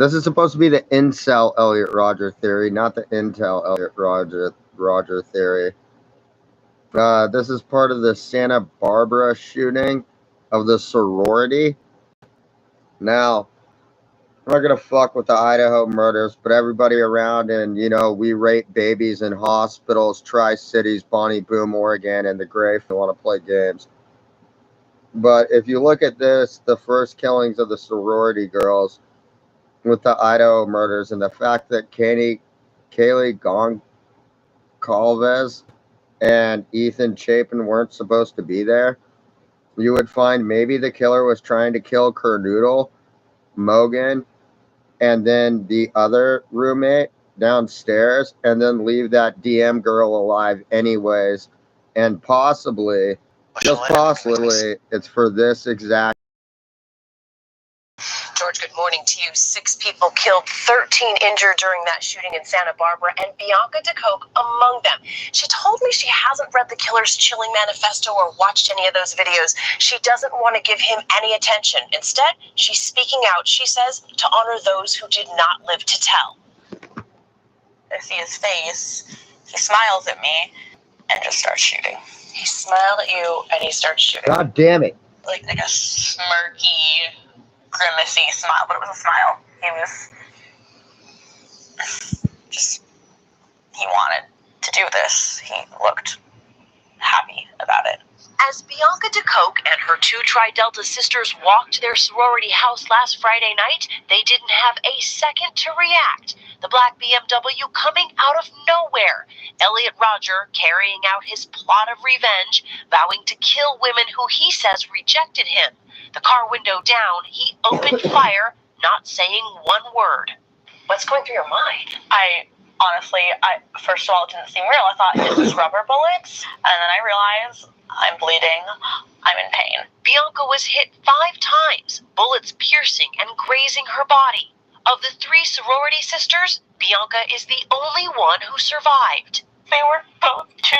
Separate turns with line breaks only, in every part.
This is supposed to be the Intel Eliot Rodger theory, not the Intel Eliot Rodger theory. This is part of the Santa Barbara shooting of the sorority. Now, I'm not gonna fuck with the Idaho murders, but everybody around, and we rape babies in hospitals, Tri-Cities, Bonnie Boom, Oregon, and the Grave want to play games. But if you look at this, the first killings of the sorority girls with the Idaho murders, and the fact that Kaylee Goncalves and Ethan Chapin weren't supposed to be there, you would find maybe the killer was trying to kill Kernoodle, Mogan, and then the other roommate downstairs, and then leave that DM girl alive anyways. And possibly, just possibly, it's for this exact.
George, good morning to you. 6 people killed, 13 injured during that shooting in Santa Barbara, and Bianca DeCoke among them. She told me she hasn't read the killer's chilling manifesto or watched any of those videos. She doesn't want to give him any attention. Instead, she's speaking out, she says, to honor those who did not live to tell.
I see his face, he smiles at me, and just starts shooting.
He smiled at you, and he starts shooting.
God damn it.
Like a smirky, grimacy smile, but it was a smile. He was just, he wanted to do this. He looked happy about it.
As Bianca DeCoke and her 2 Tri-Delta sisters walked to their sorority house last Friday night, they didn't have a second to react. The black BMW coming out of nowhere. Eliot Rodger carrying out his plot of revenge, vowing to kill women who he says rejected him. The car window down, he opened fire, not saying one word. What's going through your mind?
Honestly, first of all, it didn't seem real. I thought, is this rubber bullets? And then I realized I'm bleeding. I'm in pain.
Bianca was hit 5 times, bullets piercing and grazing her body. Of the 3 sorority sisters, Bianca is the only one who survived.
They were both 2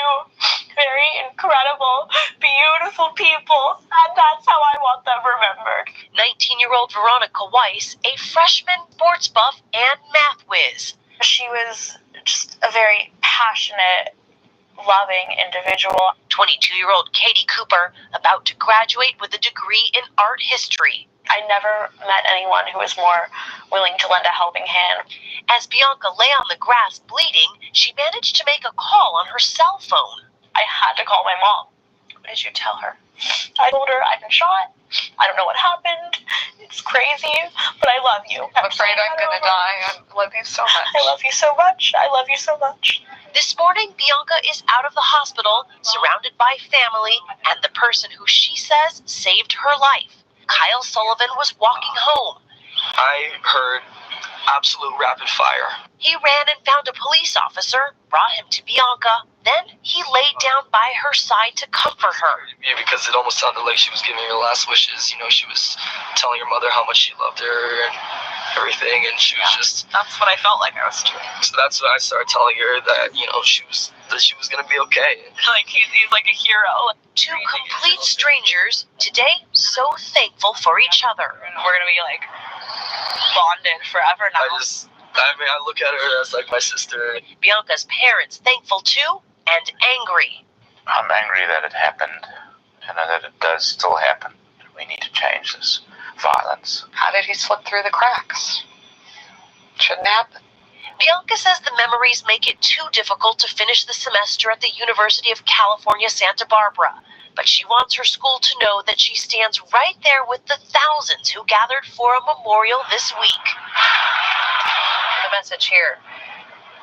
very incredible, beautiful people, and that's how I want them remembered.
19-year-old Veronica Weiss, a freshman sports buff and math whiz.
She was just a very passionate, loving individual.
22-year-old Katie Cooper, about to graduate with a degree in art history.
I never met anyone who was more willing to lend a helping hand.
As Bianca lay on the grass bleeding, she managed to make a call on her cell phone.
I had to call my mom.
What did you tell her?
I told her I've been shot. I don't know what happened. It's crazy, but I love you.
I'm afraid I'm going to die. I love you so much.
I love you so much. I love you so much.
This morning, Bianca is out of the hospital, surrounded by family and the person who she says saved her life. Kyle Sullivan was walking home.
I heard absolute rapid fire.
He ran and found a police officer, brought him to Bianca. Then he laid down by her side to comfort her.
Yeah, because it almost sounded like she was giving her last wishes. You know, she was telling her mother how much she loved her and everything, and she was just...
That's what I felt like I was doing.
So that's when I started telling her that, she was going to be okay.
Like, he's like a hero.
2 complete strangers, today so thankful for each other.
We're going to be, like, bonded forever now.
I look at her as, like, my sister.
Bianca's parents thankful too, and angry.
I'm angry that it happened, and that it does still happen. We need to change this violence.
How did he slip through the cracks? Shouldn't happen.
Bianca says the memories make it too difficult to finish the semester at the University of California, Santa Barbara. But she wants her school to know that she stands right there with the thousands who gathered for a memorial this week. The message here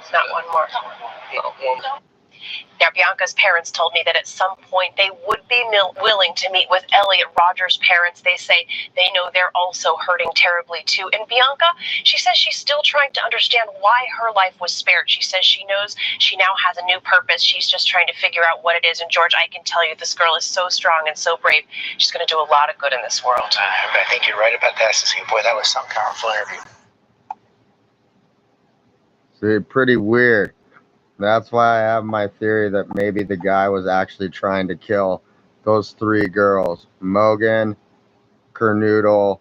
is not one more.
Not one.
Now, Bianca's parents told me that at some point they would be willing to meet with Eliot Rodger's parents. They say they know they're also hurting terribly too. And Bianca, she says she's still trying to understand why her life was spared. She says she knows she now has a new purpose. She's just trying to figure out what it is. And George, I can tell you this girl is so strong and so brave. She's going to do a lot of good in this world.
I think you're right about that, Cecilia. Boy, that was some powerful interview.
See, pretty weird. That's why I have my theory that maybe the guy was actually trying to kill those 3 girls, Mogan, Kernoodle,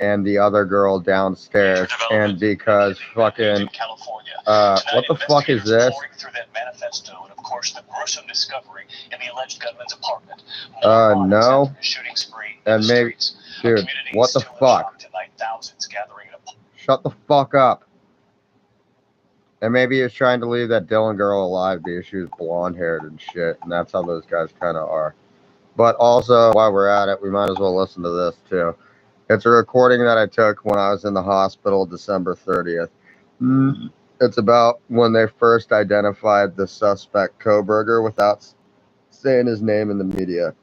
and the other girl downstairs, and because fucking what the fuck is this? No. And maybe, dude, what the fuck? Shut the fuck up. And maybe he's trying to leave that Dylan girl alive because she was blonde haired and shit, and that's how those guys kind of are. But also, while we're at it, we might as well listen to this too. It's a recording that I took when I was in the hospital December 30th. It's about when they first identified the suspect, Koberger, without saying his name in the media.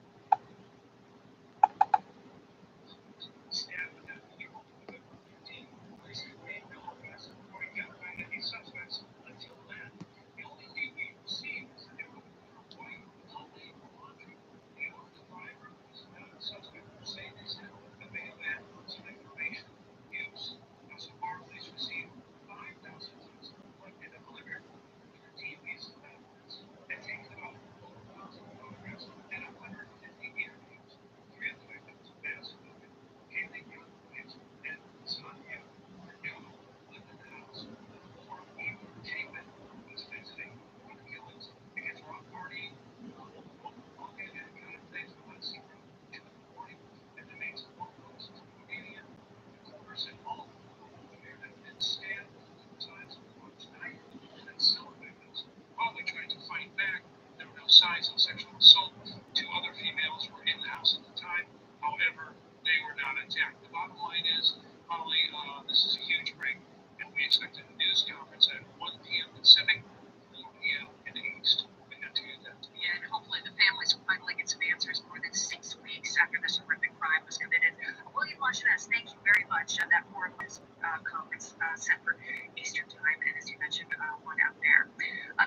Signs of sexual assault. 2 other females were in the house at the time. However, they were not attacked. The bottom line is, Holly, this is a huge break, and we expected a news conference at 1 p.m. Pacific, 4 p.m. in the East. We got to do that.
Yeah, and hopefully the families will finally get some answers more than 6 weeks after this horrific crime was committed. William Washington, thank you very much. That forum news conference set for Eastern time, and as you mentioned, one out there.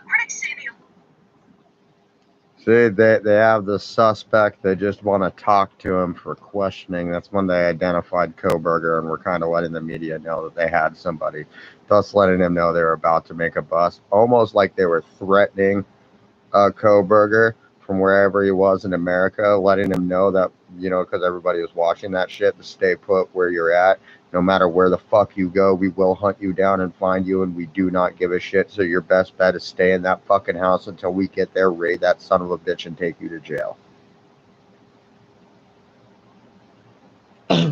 Critics say the
See, they have the suspect. They just want to talk to him for questioning. That's when they identified Koberger, and we're kind of letting the media know that they had somebody, thus letting them know they were about to make a bust. Almost like they were threatening Koberger from wherever he was in America, letting him know that, you know, because everybody was watching that shit, to stay put where you're at. No matter where the fuck you go, we will hunt you down and find you, and we do not give a shit. So your best bet is stay in that fucking house until we get there, raid that son of a bitch, and take you to jail.